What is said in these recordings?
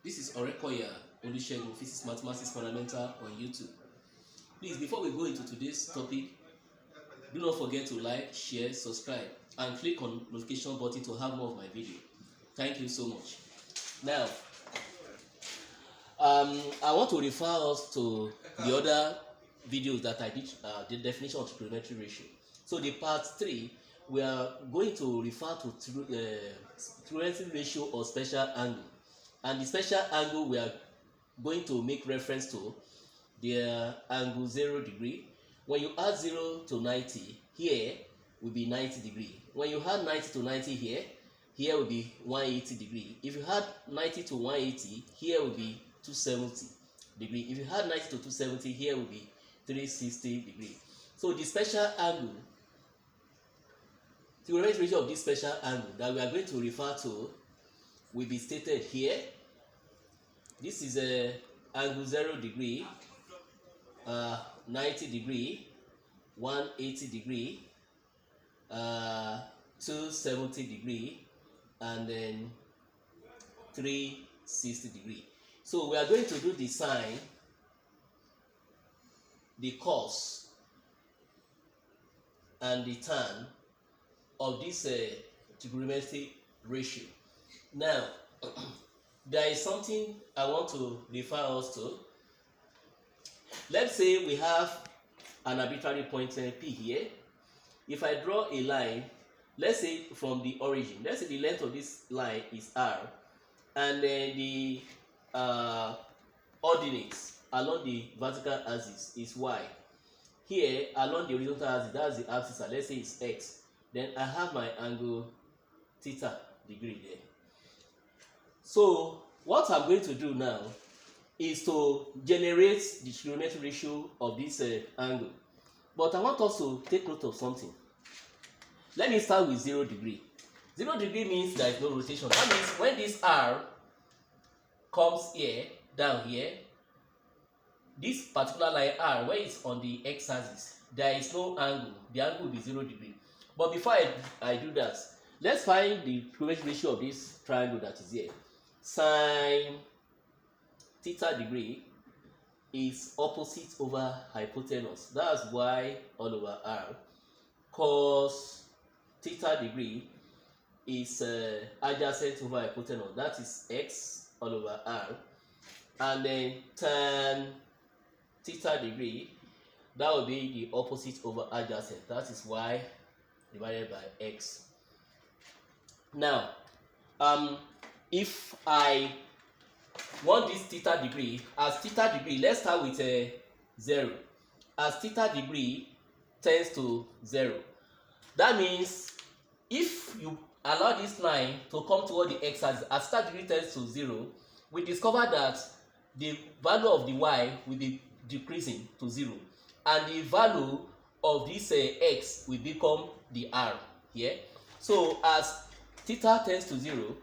This is Orekoya Olusegun, Physics Mathematics Fundamental on YouTube. Please, before we go into today's topic, do not forget to like, share, subscribe, and click on notification button to have more of my video. Thank you so much. Now, I want to refer us to the other videos that I did, the definition of trigonometry ratio. So the part 3, we are going to refer to trigonometry ratio or special angle. And the special angle we are going to make reference to the angle 0 degree. When you add 0 to 90, here will be 90 degree. When you add 90 to 90 here will be 180 degree. If you add 90 to 180, here will be 270 degree. If you add 90 to 270, here will be 360 degree. So the special angle, the trigonometric ratio of this special angle that we are going to refer to will be stated here. This is a angle 0 degree, 90 degree, 180 degree, 270 degree, and then 360 degree. So we are going to do the sine, the cos, and the tan of this trigonometric ratio. Now, there is something I want to refer us to. Let's say we have an arbitrary point P here. If I draw a line, let's say from the origin, let's say the length of this line is R, and then the ordinates along the vertical axis is Y. Here, along the horizontal axis, that's the abscissa, let's say it's X. Then I have my angle theta degree there. So what I'm going to do now is to generate the trigonometric ratio of this angle. But I want us to take note of something. Let me start with 0 degree. 0 degree means there is no rotation. That means when this R comes here, down here, this particular line R, where it's on the x-axis, there is no angle. The angle will be 0 degree. But before I do that, let's find the trigonometric ratio of this triangle that is here. Sine theta degree is opposite over hypotenuse. That's y all over r. Cos theta degree is adjacent over hypotenuse. That is x all over r. And then tan theta degree, that will be the opposite over adjacent. That is y divided by x. Now, if I want this theta degree, as theta degree, let's start with 0. As theta degree tends to 0, that means if you allow this line to come toward the x-axis, as theta degree tends to 0, we discover that the value of the y will be decreasing to 0, and the value of this x will become the r here. So as theta tends to 0,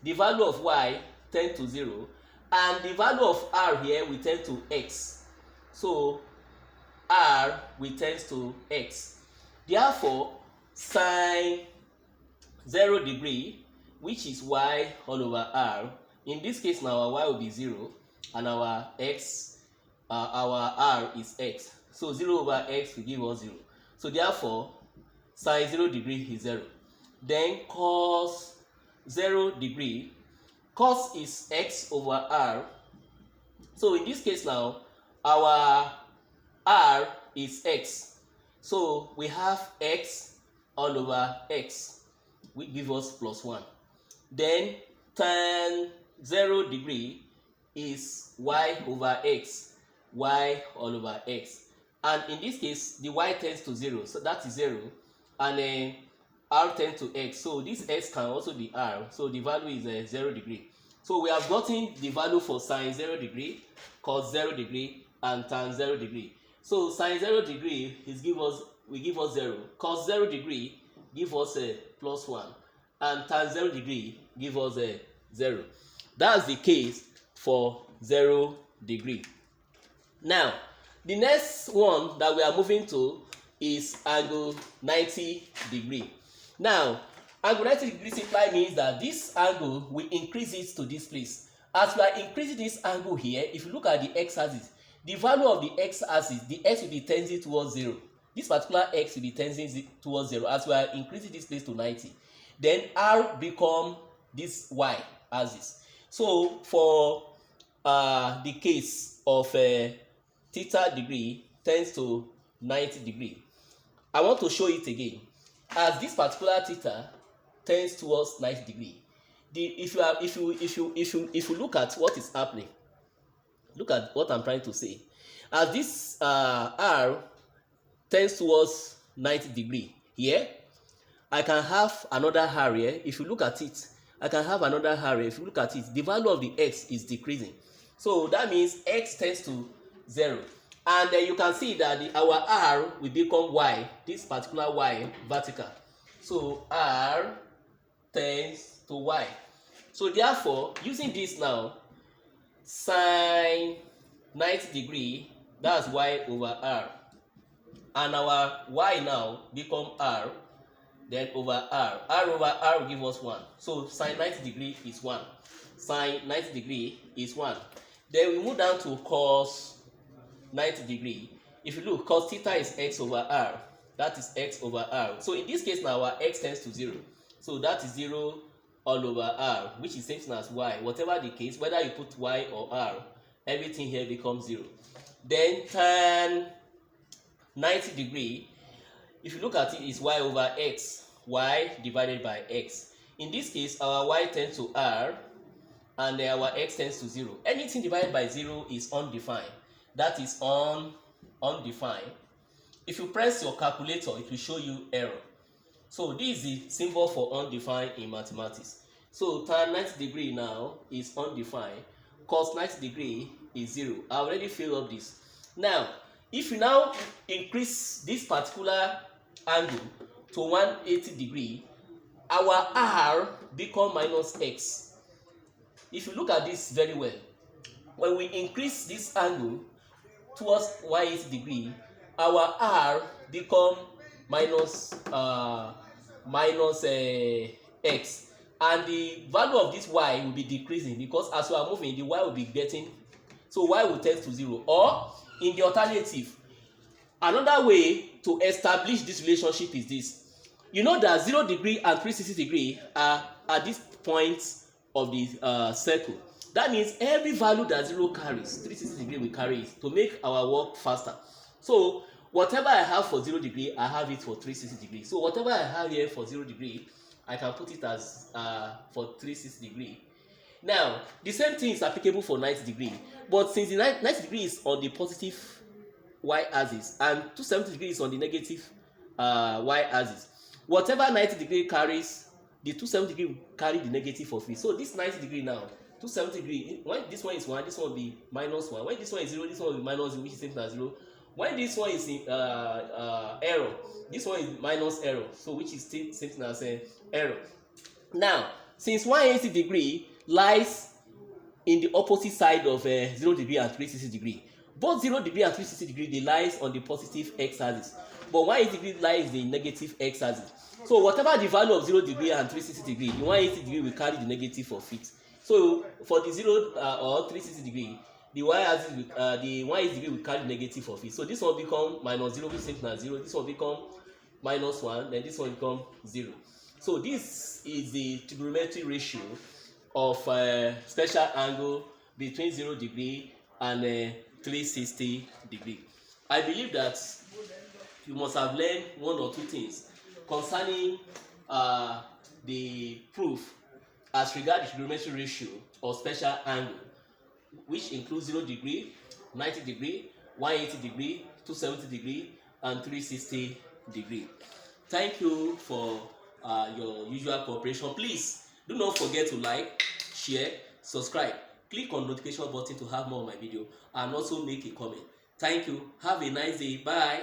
the value of y tends to 0, and the value of r here will tend to x. So r will tend to x. Therefore, sine 0 degree, which is y all over r, in this case now our y will be 0, and our r is x. So 0 over x will give us 0. So therefore, sine 0 degree is 0. Then cos 0 degree, cos is x over r. So in this case now, our r is x. So we have x all over x, which gives us plus 1. Then tan 0 degree is y over x, y all over x. And in this case, the y tends to 0, so that is 0. And then r tends to x, so this x can also be r, so the value is 0 degree. So we have gotten the value for sine 0 degree, cos 0 degree, and tan 0 degree. So sine 0 degree will give us 0, cos 0 degree give us a plus 1, and tan 0 degree give us a 0. That's the case for 0 degree. Now, the next one that we are moving to is angle 90 degree. Now, angle 90 degree simply means that this angle will increase it to this place, As we are increasing this angle here, if you look at the x-axis, the value of the x-axis, the x will be tending towards 0. This particular x will be tending towards 0 as we are increasing this place to 90. Then r become this y-axis. So for the case of theta degree tends to 90 degree, I want to show it again. As this particular theta tends towards 90 degree, if you look at what is happening, look at what I'm trying to say. As this r tends towards 90 degree here, I can have another r here. If you look at it, I can have another r here. If you look at it, the value of the x is decreasing. So that means x tends to 0. And then you can see that our r will become y, this particular y vertical. So r tends to y. So therefore, using this now, sine 90 degree, that's y over r. And our y now become r, then over r. R over r will give us 1. So sine 90 degree is 1. Sine 90 degree is 1. Then we move down to cos 90 degree. If you look, cos theta is x over r. That is x over r. So in this case now, our x tends to 0. So that is 0 all over r, which is same thing as y. Whatever the case, whether you put y or r, everything here becomes 0. Then tan 90 degree, if you look at it, is y over x. Y divided by x. In this case, our y tends to r, and our x tends to 0. Anything divided by 0 is undefined. That is undefined. If you press your calculator, it will show you error. So this is the symbol for undefined in mathematics. So tan 90 degree now is undefined. Cos 90 degree is 0. I already filled up this. Now, if you now increase this particular angle to 180 degree, our r become minus x. If you look at this very well, when we increase this angle towards 180 degree, our r become minus x, and the value of this y will be decreasing because as we are moving, the y will be getting, so y will tend to 0. Or in the alternative, another way to establish this relationship is this. You know that 0 degree and 360 degree are at this point of the circle. That means every value that 0 carries, 360 degree will carry it to make our work faster. So whatever I have for 0 degree, I have it for 360 degree. So whatever I have here for 0 degree, I can put it as for 360 degree. Now, the same thing is applicable for 90 degree. But since the 90 degree is on the positive y-axis and 270 degree is on the negative y-axis, whatever 90 degree carries, the 270 degree will carry the negative of it. So this 90 degree now, 270 degree, when this one is 1, this one will be minus 1. When this one is 0, this one will be minus 0, which is same as 0. When this one is in error, this one is minus error, so which is still same thing as error. Now, since 180 degree lies in the opposite side of 0 degree and 360 degree, both 0 degree and 360 degree, they lies on the positive x-axis, but 180 degree lies in the negative x-axis. So whatever the value of 0 degree and 360 degree, the 180 degree will carry the negative of it. So for the 0 or 360 degree, the y-axis, the 180 degree will carry the negative of it. So this one become minus 0, which is same as 0. This one become minus 1, then this one become 0. So this is the trigonometry ratio of special angle between 0 degree and 360 degree. I believe that you must have learned one or two things concerning the proof as regards the trigonometry ratio of special angle, which includes 0 degree, 90 degree, 180 degree, 270 degree, and 360 degree. Thank you for your usual cooperation. Please do not forget to like, share, subscribe. Click on the notification button to have more of my video and also make a comment. Thank you. Have a nice day. Bye.